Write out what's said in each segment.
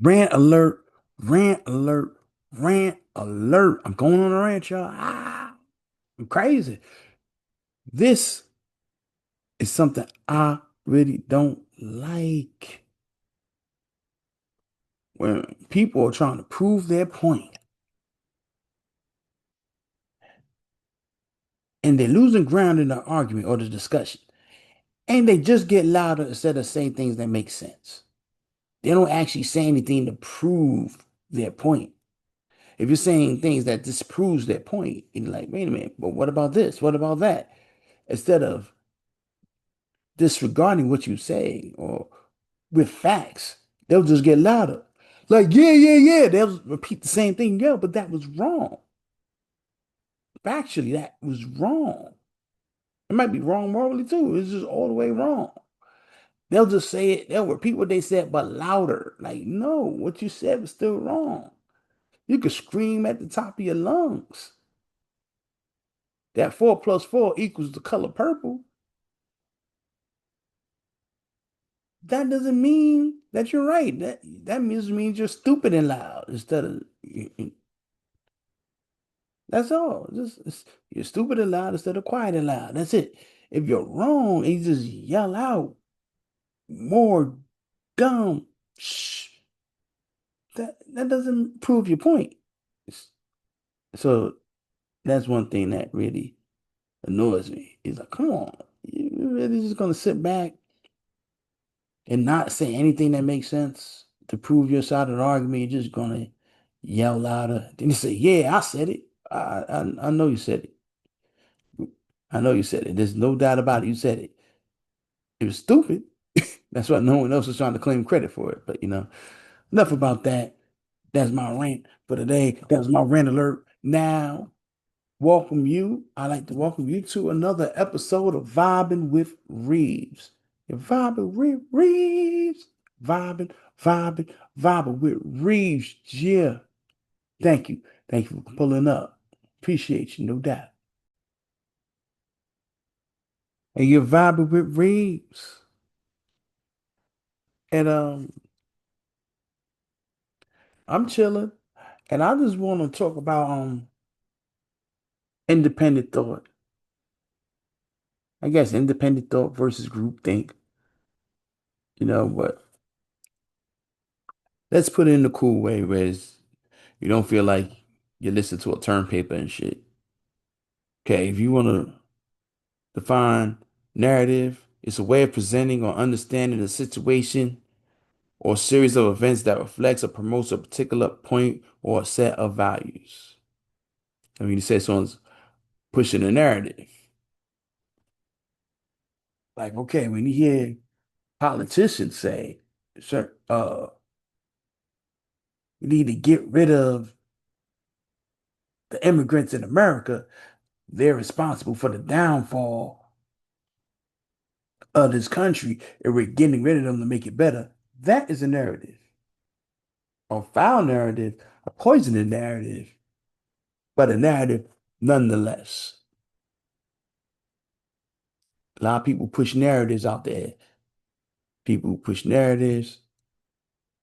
Rant alert, rant alert, rant alert. I'm going on a rant, y'all. I'm crazy. This is something I really don't like. When people are trying to prove their point and they're losing ground in the argument or the discussion, and they just get louder instead of saying things that make sense. They don't actually say anything to prove their point. If you're saying things that disproves their point, you're like, wait a minute, but what about this? What about that? Instead of disregarding what you say or with facts, they'll just get louder. Like, yeah, yeah, yeah. They'll repeat the same thing. Yeah, but that was wrong. Factually, that was wrong. It might be wrong morally too. It's just all the way wrong. They'll just say it, they'll repeat what they said, but louder. Like, no, what you said was still wrong. You could scream at the top of your lungs that 4 plus 4 equals the color purple. That doesn't mean that you're right. That means you're stupid and loud instead of that's all. You're stupid and loud instead of quiet and loud. That's it. If you're wrong, you just yell out more dumb. Shh. That doesn't prove your point. So that's one thing that really annoys me. It's like, come on, you really just gonna sit back and not say anything that makes sense to prove your side of the argument? You're just gonna yell louder. Then you say, "Yeah, I said it. I know you said it. I know you said it. There's no doubt about it. You said it. It was stupid. That's why no one else is trying to claim credit for it. But enough about that. That's my rant for today. That was my rant alert. Now, I'd like to welcome you to another episode of Vibing with Reeves. You're vibing with Reeves. Vibing, vibing, vibing with Reeves. Yeah. Thank you. Thank you for pulling up. Appreciate you, no doubt. And you're vibing with Reeves. And I'm chilling. And I just want to talk about independent thought. I guess independent thought versus groupthink. But let's put it in the cool way where you don't feel like you listen to a term paper and shit. Okay, if you want to define narrative, it's a way of presenting or understanding a situation or series of events that reflects or promotes a particular point or a set of values. I mean, you say someone's pushing a narrative. Like, okay, when you hear politicians say, sir, we need to get rid of the immigrants in America, they're responsible for the downfall of this country, and we're getting rid of them to make it better. That is a narrative, a foul narrative, a poisonous narrative, but a narrative nonetheless. A lot of people push narratives out there. People push narratives,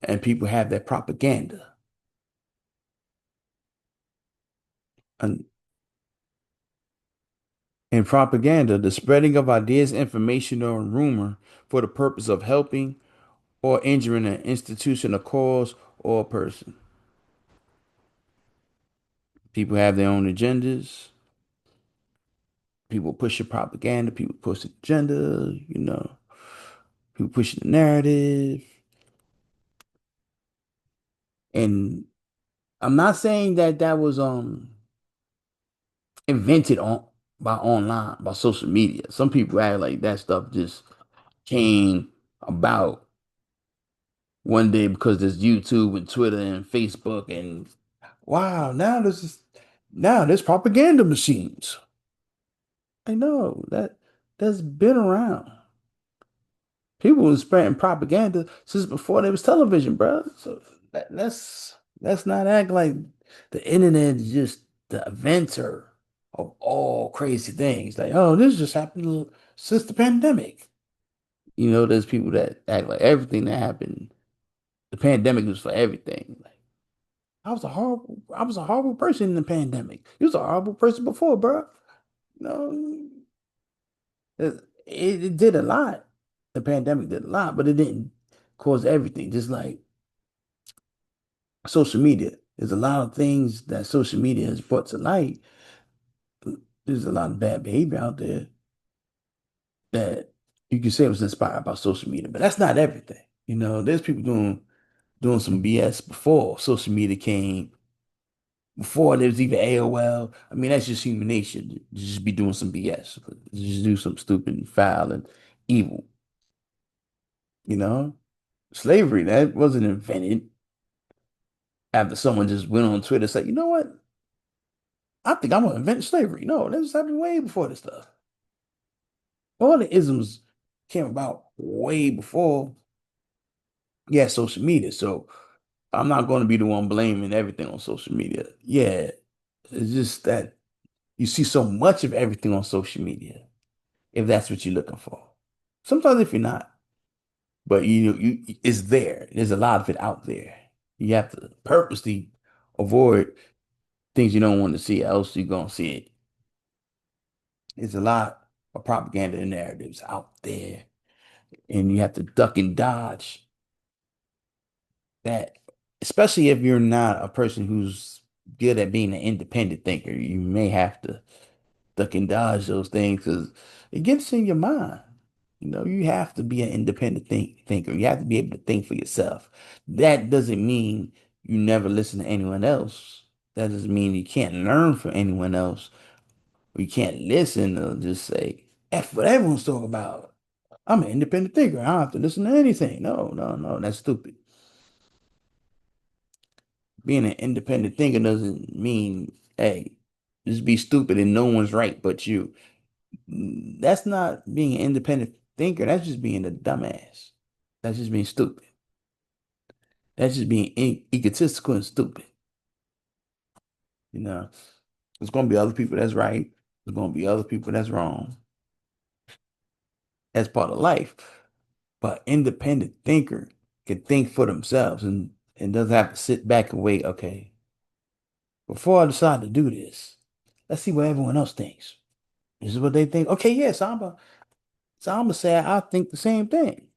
and people have their propaganda. And in propaganda, the spreading of ideas, information, or rumor for the purpose of helping or injuring an institution, a cause, or a person. People have their own agendas. People push your propaganda. People push the agenda. People push the narrative. And I'm not saying that that was invented on by online by social media. Some people act like that stuff just came about one day because there's YouTube and Twitter and Facebook and wow, now there's propaganda machines. I know that's been around. People was spreading propaganda since before there was television, bro. So let's not act like the internet is just the inventor of all crazy things. Like, oh, this just happened since the pandemic. There's people that act like everything that happened The pandemic was for everything. Like, I was a horrible person in the pandemic. You was a horrible person before, bro. No, it did a lot. The pandemic did a lot, but it didn't cause everything. Just like social media, there's a lot of things that social media has brought to light. There's a lot of bad behavior out there that you can say was inspired by social media, but that's not everything. There's people doing some BS before social media came, before there was even AOL. I mean, that's just human nature. To just be doing some BS, just do some stupid, and foul, and evil. You know, slavery that wasn't invented after someone just went on Twitter and said, "You know what? I think I'm gonna invent slavery." No, this happened way before this stuff. All the isms came about way before, yeah, social media. So I'm not going to be the one blaming everything on social media. Yeah, it's just that you see so much of everything on social media, if that's what you're looking for. Sometimes if you're not, but it's there. There's a lot of it out there. You have to purposely avoid things you don't want to see, else you're gonna see it. There's a lot of propaganda and narratives out there, and you have to duck and dodge that, especially if you're not a person who's good at being an independent thinker. You may have to duck and dodge those things because it gets in your mind. You have to be an independent thinker. You have to be able to think for yourself. That doesn't mean you never listen to anyone else. That doesn't mean you can't learn from anyone else. Or you can't listen or just say, F what everyone's talking about. I'm an independent thinker. I don't have to listen to anything. No, no, no. That's stupid. Being an independent thinker doesn't mean, hey, just be stupid and no one's right but you. That's not being an independent thinker. That's just being a dumbass. That's just being stupid. That's just being egotistical and stupid. You know, there's going to be other people that's right. There's going to be other people that's wrong. That's part of life. But independent thinker can think for themselves and doesn't have to sit back and wait. Okay, before I decide to do this, let's see what everyone else thinks. This is what they think. Okay, yes, I'm gonna say I think the same thing.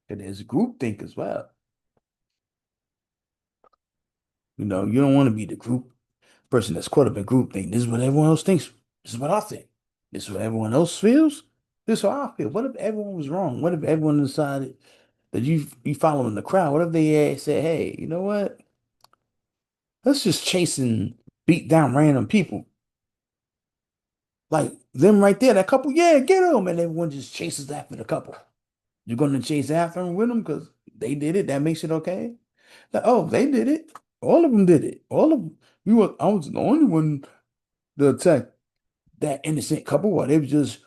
And there's group think as well. You don't want to be the group person that's caught up in group think. This is what everyone else thinks. This is what I think. This is what everyone else feels. This is how I feel. What if everyone was wrong? What if everyone decided that you following the crowd? What if they said, "Hey, you know what? Let's just chase and beat down random people like them right there. That couple, yeah, get them." And everyone just chases after the couple. You're going to chase after them with them because they did it. That makes it okay. Like, oh, they did it. All of them did it. All of them. I was the only one to attack that innocent couple while they was just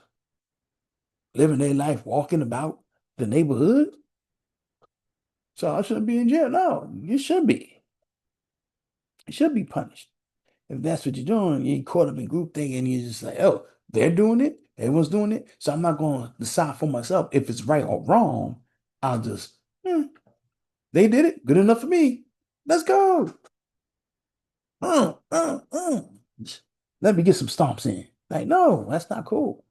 living their life, walking about the neighborhood. So I shouldn't be in jail. No, you should be. You should be punished. If that's what you're doing, you're caught up in group thinking, and you're just like, oh, they're doing it. Everyone's doing it. So I'm not going to decide for myself if it's right or wrong. I'll just, they did it. Good enough for me. Let's go. Uh, uh, uh. Let me get some stomps in. Like, no, that's not cool.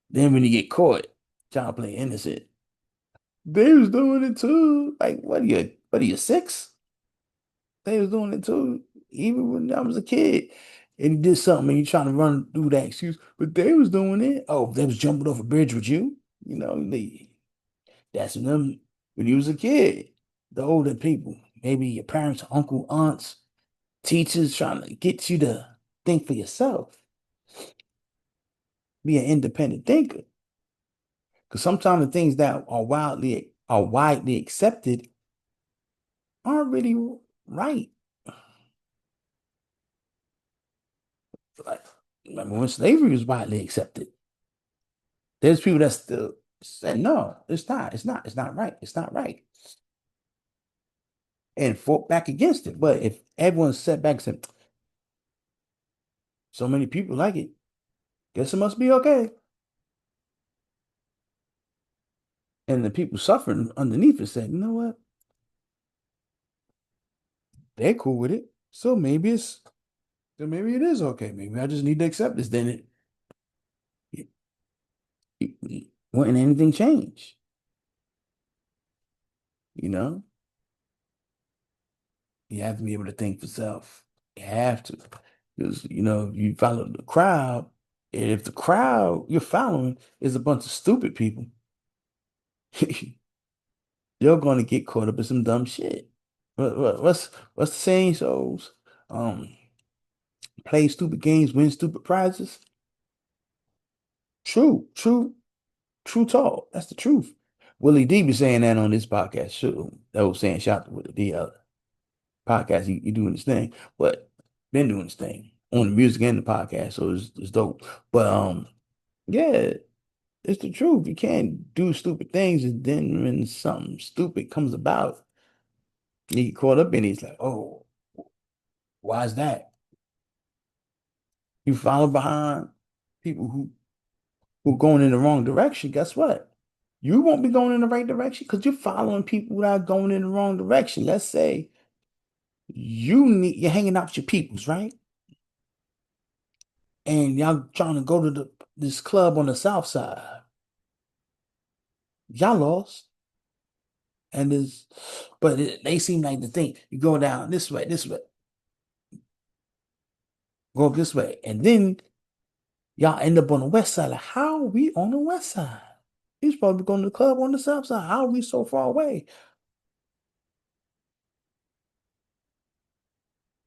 Then when you get caught, trying to play innocent, they was doing it too. Like, what are you, 6? They was doing it too. Even when I was a kid. And he did something and you trying to run through that excuse, but they was doing it. Oh, they was jumping off a bridge with you. That's when you was a kid. The older people, maybe your parents, uncle, aunts, teachers trying to get you to think for yourself, be an independent thinker. Because sometimes the things that are widely accepted aren't really right. Like, remember when slavery was widely accepted? There's people that still say, no, it's not, it's not right, it's not right. And fought back against it. But if everyone sat back and said, so many people like it, guess it must be okay. And the people suffering underneath it said, you know what? They're cool with it. So maybe it is okay. Maybe I just need to accept this. Then wouldn't anything change? You know, you have to be able to think for self. You have to, because if you follow the crowd, and if the crowd you're following is a bunch of stupid people, you're going to get caught up in some dumb shit. What's the saying? So, um, play stupid games, win stupid prizes. True, true, true talk. That's the truth. Willie D be saying that on this podcast. Sure, that was saying shout out to Willie D. Podcast. He doing his thing, but been doing his thing on the music and the podcast, so it's dope. But yeah, it's the truth. You can't do stupid things, and then when something stupid comes about, you get caught up in it. It's like, oh, why is that? You follow behind people who going in the wrong direction. Guess what? You won't be going in the right direction because you're following people that are going in the wrong direction. Let's say you're hanging out with your peoples, right? And y'all trying to go to this club on the south side. Y'all lost. And they seem like the thing. You go down this way, go up this way. And then y'all end up on the west side. Like, how are we on the west side? He's probably going to the club on the south side. How are we so far away?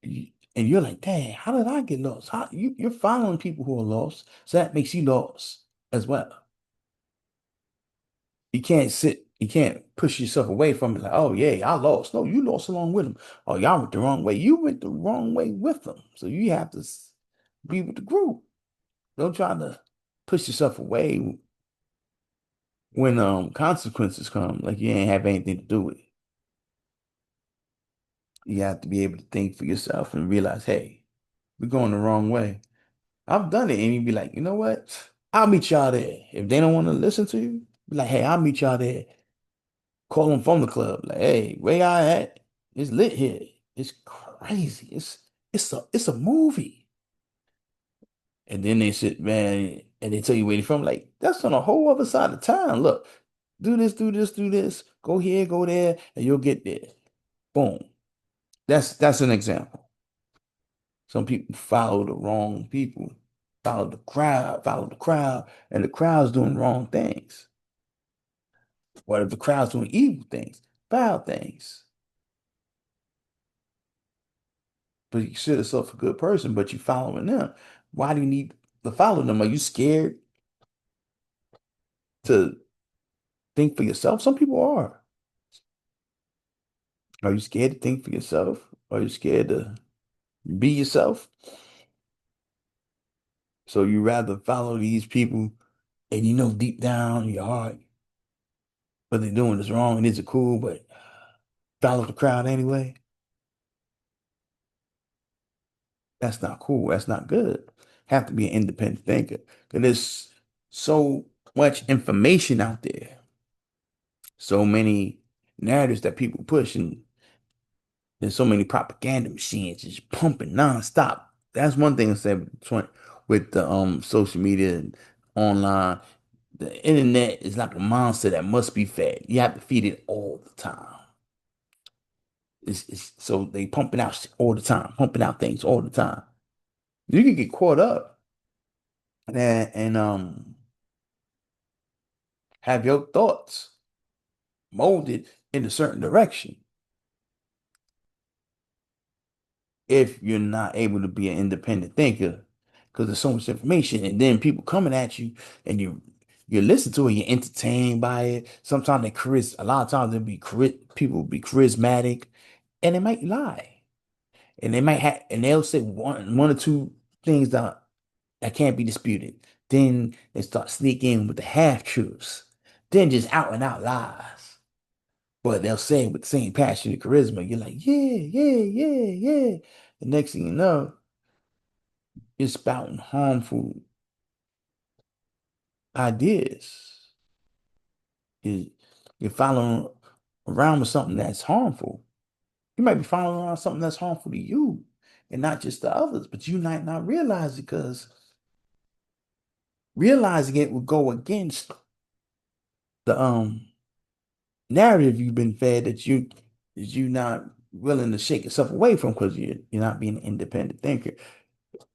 And you're like, dang, how did I get lost? You're following people who are lost, so that makes you lost as well. You can't push yourself away from it like, oh yeah, I lost. No, you lost along with them. Oh, y'all went the wrong way. You went the wrong way with them. So you have to be with the group. Don't try to push yourself away when consequences come, like you ain't have anything to do with it. You have to be able to think for yourself and realize, hey, we're going the wrong way. I've done it, and you'd be like, you know what? I'll meet y'all there. If they don't want to listen to you, be like, hey, I'll meet y'all there. Call them from the club. Like, hey, where y'all at? It's lit here. It's crazy. It's a movie. And then they sit, man, and they tell you where they from. Like, that's on a whole other side of town. Look, do this, do this, do this. Go here, go there, and you'll get there. Boom. That's an example. Some people follow the wrong people, follow the crowd, and the crowd's doing wrong things. What if the crowd's doing evil things, foul things? But you consider yourself a good person, but you following them. Why do you need to follow them? Are you scared to think for yourself? Some people are. Are you scared to think for yourself? Are you scared to be yourself? So you rather follow these people and you know deep down in your heart what they're doing is wrong and is it cool, but follow the crowd anyway? That's not cool. That's not good. Have to be an independent thinker. Because there's so much information out there, so many narratives that people push, and there's so many propaganda machines just pumping nonstop. That's one thing I said with the social media and online. The internet is like a monster that must be fed. You have to feed it all the time. So they pumping out all the time, pumping out things all the time. You can get caught up and have your thoughts molded in a certain direction if you're not able to be an independent thinker because there's so much information and then people coming at you and you listen to it, you're entertained by it. Sometimes a lot of times people be charismatic and they might lie and they'll say one or two things that can't be disputed. Then they start sneaking in with the half truths, then just out and out lies. But they'll say it with the same passion and charisma. You're like, yeah, yeah, yeah, yeah. The next thing you know, you're spouting harmful ideas. You're following around with something that's harmful. You might be following around something that's harmful to you and not just to others, but you might not realize it because realizing it would go against the narrative you've been fed that you not willing to shake yourself away from because you're not being an independent thinker.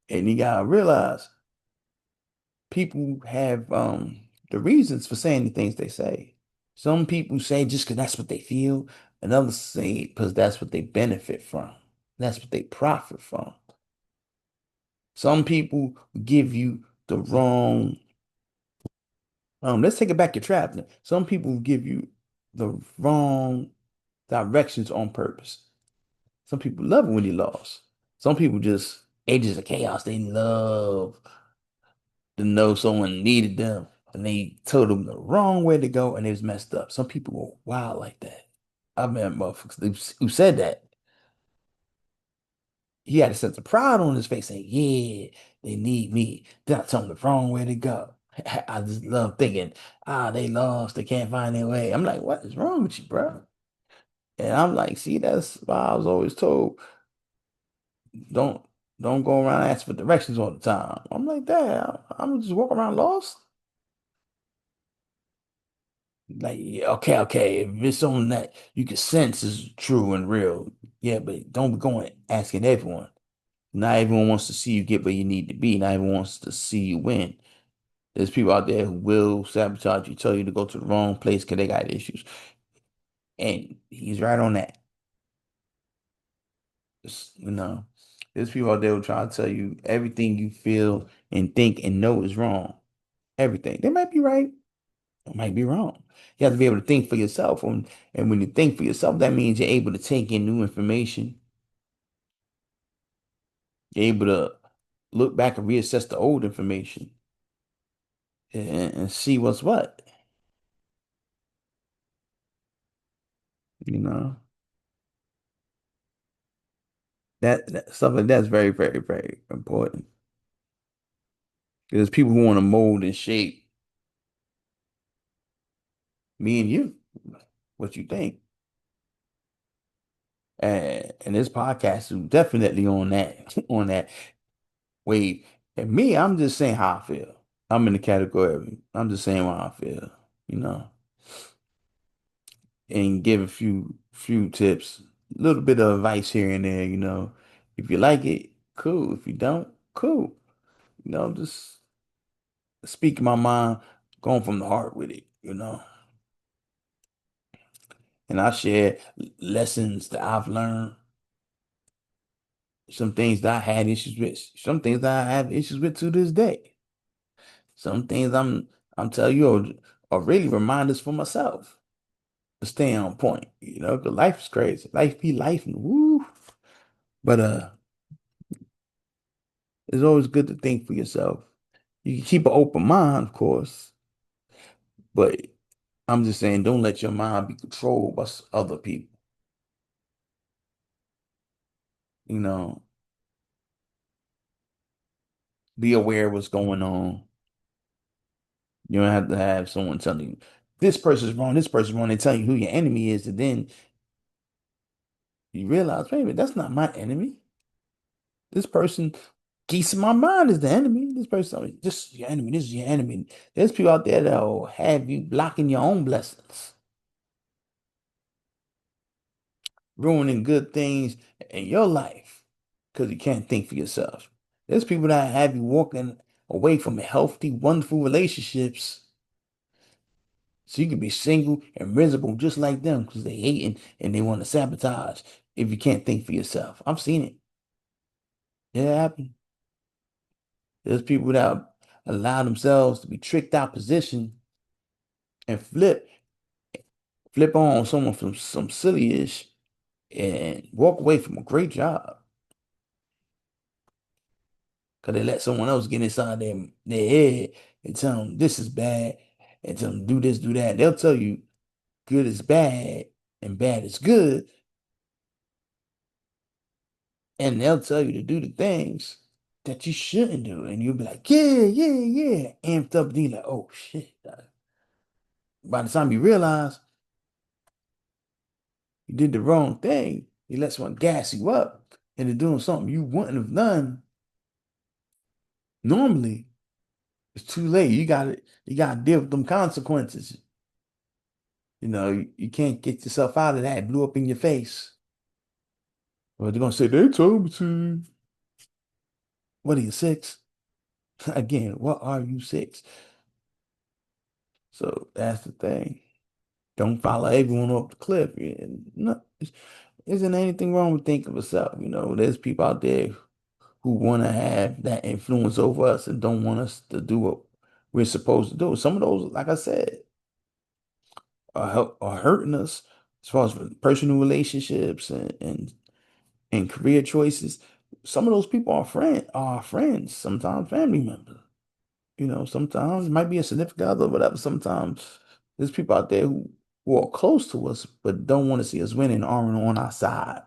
And you gotta realize people have the reasons for saying the things they say. Some people say just because that's what they feel, and others say because that's what they benefit from. That's what they profit from. Some people give you the wrong, let's take it back to traveling. Some people give you the wrong directions on purpose. Some people love it when you lost. Some people just ages of chaos. They love to know someone needed them and they told them the wrong way to go and they was messed up. Some people go wild like that. I met motherfuckers who said that. He had a sense of pride on his face saying, yeah, they need me. Then I told them the wrong way to go. I just love thinking, they lost, they can't find their way. I'm like, what is wrong with you, bro? And I'm like, see, that's why I was always told, don't don't go around asking for directions all the time. I'm like, damn, I'm just walk around lost. Like, yeah, okay, if it's something that you can sense is true and real, yeah, but don't be going asking everyone. Not everyone wants to see you get where you need to be. Not everyone wants to see you win. There's people out there who will sabotage you, tell you to go to the wrong place because they got issues. And he's right on that. You know, there's people out there who try to tell you everything you feel and think and know is wrong. Everything. They might be right. It might be wrong. You have to be able to think for yourself. And when you think for yourself, that means you're able to take in new information. You're able to look back and reassess the old information and see what's what. You know, that stuff like that's very, very, very important. There's people who want to mold and shape me and you, what you think. And this podcast is definitely on that on that wave. And me, I'm just saying how I feel. I'm in the category of I'm just saying how I feel, you know, and give a few tips, a little bit of advice here and there, you know. If you like it, cool. If you don't, cool. You know, just speaking my mind, going from the heart with it, you know. And I share lessons that I've learned, some things that I had issues with, some things that I have issues with to this day. Some things I'm telling you are really reminders for myself to stay on point, you know, because life is crazy. Life be life and woo. But it's always good to think for yourself. You can keep an open mind, of course, but I'm just saying don't let your mind be controlled by other people. You know, be aware of what's going on. You don't have to have someone telling you this person's wrong, and tell you who your enemy is, and then you realize, wait a minute, that's not my enemy. This person keeps in my mind is the enemy. This person, this is your enemy, this is your enemy. There's people out there that'll have you blocking your own blessings, ruining good things in your life because you can't think for yourself. There's people that have you walking away from healthy, wonderful relationships so you can be single and miserable just like them because they hating and they want to sabotage if you can't think for yourself. I've seen it. It happen. There's people that allow themselves to be tricked out position and flip on someone from some silly ish and walk away from a great job because they let someone else get inside their head and tell them this is bad and tell them do this, do that. They'll tell you good is bad and bad is good, and they'll tell you to do the things that you shouldn't do, and you'll be like, yeah, amped up. And you're like, oh shit. By the time you realize, You did the wrong thing. You let someone gas you up into doing something you wouldn't have done normally. It's too late. You gotta deal with them consequences. You can't get yourself out of that. It blew up in your face. Well, they're gonna say they told me to. What are you, 6? Again, what are you, 6? So that's the thing. Don't follow everyone off the cliff. No, isn't anything wrong with thinking of yourself. There's people out there who want to have that influence over us and don't want us to do what we're supposed to do. Some of those, like I said, are hurting us as far as personal relationships and career choices. Some of those people are friends, sometimes family members. Sometimes it might be a significant other, whatever. Sometimes there's people out there who are close to us but don't want to see us winning, arming on our side,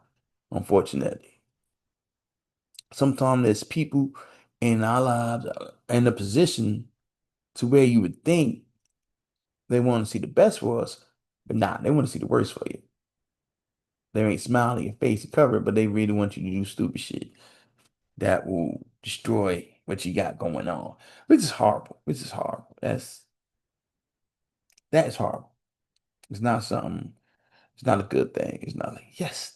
unfortunately. Sometimes there's people in our lives in a position to where you would think they want to see the best for us, but nah, they want to see the worst for you. They ain't smiling your face and cover it, but they really want you to do stupid shit that will destroy what you got going on, which is horrible. Which is horrible. That is horrible. It's not something. It's not a good thing. It's not like yes.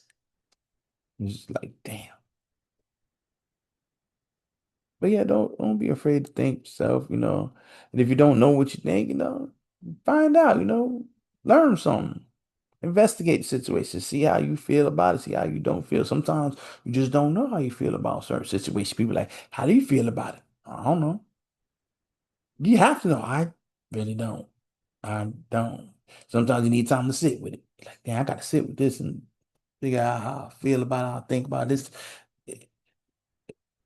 It's just like damn. But yeah, don't be afraid to think yourself. And if you don't know what you think, find out. Learn something. Investigate the situation. See how you feel about it. See how you don't feel. Sometimes you just don't know how you feel about certain situations. People like, how do you feel about it? I don't know. You have to know. I really don't. I don't. Sometimes you need time to sit with it. Like, damn, I got to sit with this and figure out how I feel about it, how I think about this.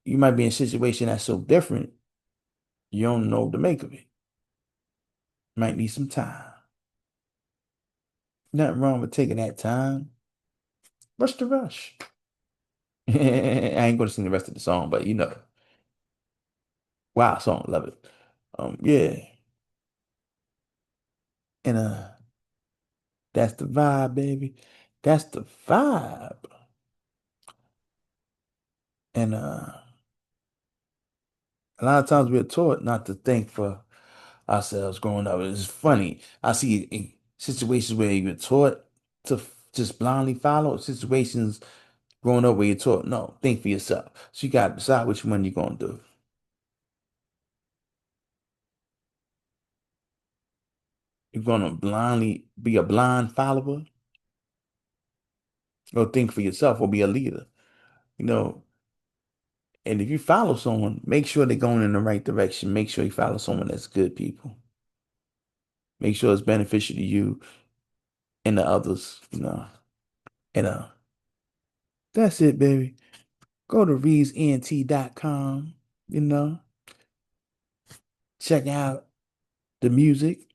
You might be in a situation that's so different, you don't know what to make of it. Might need some time. Nothing wrong with taking that time. Rush the rush. I ain't gonna sing the rest of the song, but wow, song, love it. Yeah, and that's the vibe, baby. That's the vibe. And a lot of times we're taught not to think for ourselves growing up. It's funny. I see in situations where you're taught to just blindly follow situations growing up where you're taught, no, think for yourself. So you got to decide which one you're going to do. You're going to blindly be a blind follower or think for yourself or be a leader, you know. And if you follow someone, make sure they're going in the right direction. Make sure you follow someone that's good people. Make sure it's beneficial to you and the others. And that's it, baby. Go to reedsent.com, you know, check out the music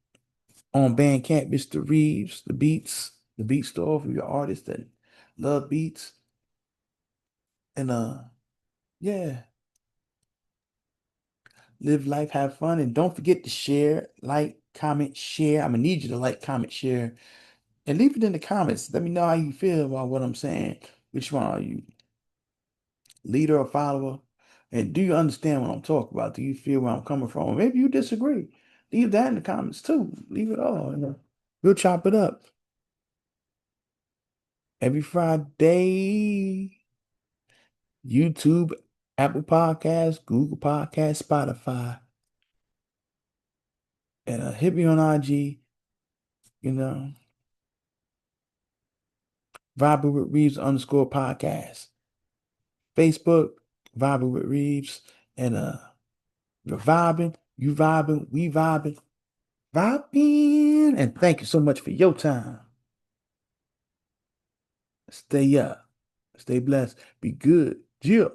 on Bandcamp, Mr. Reeves, the beat store for your artists that love beats. And yeah, live life, have fun, and don't forget to share, like, comment, share. I'm gonna need you to like, comment, share, and leave it in the comments. Let me know how you feel about what I'm saying. Which one are you, leader or follower? And do you understand what I'm talking about? Do you feel where I'm coming from? Or maybe you disagree. Leave that in the comments too. Leave it all. We'll chop it up every Friday. YouTube, Apple Podcasts, Google Podcasts, Spotify. And hit me on IG, you know, Vibing with Reeves _podcast. Facebook, Vibing with Reeves. And you're vibing, you vibing, we vibing. And thank you so much for your time. Stay up, stay blessed, be good. Yeah.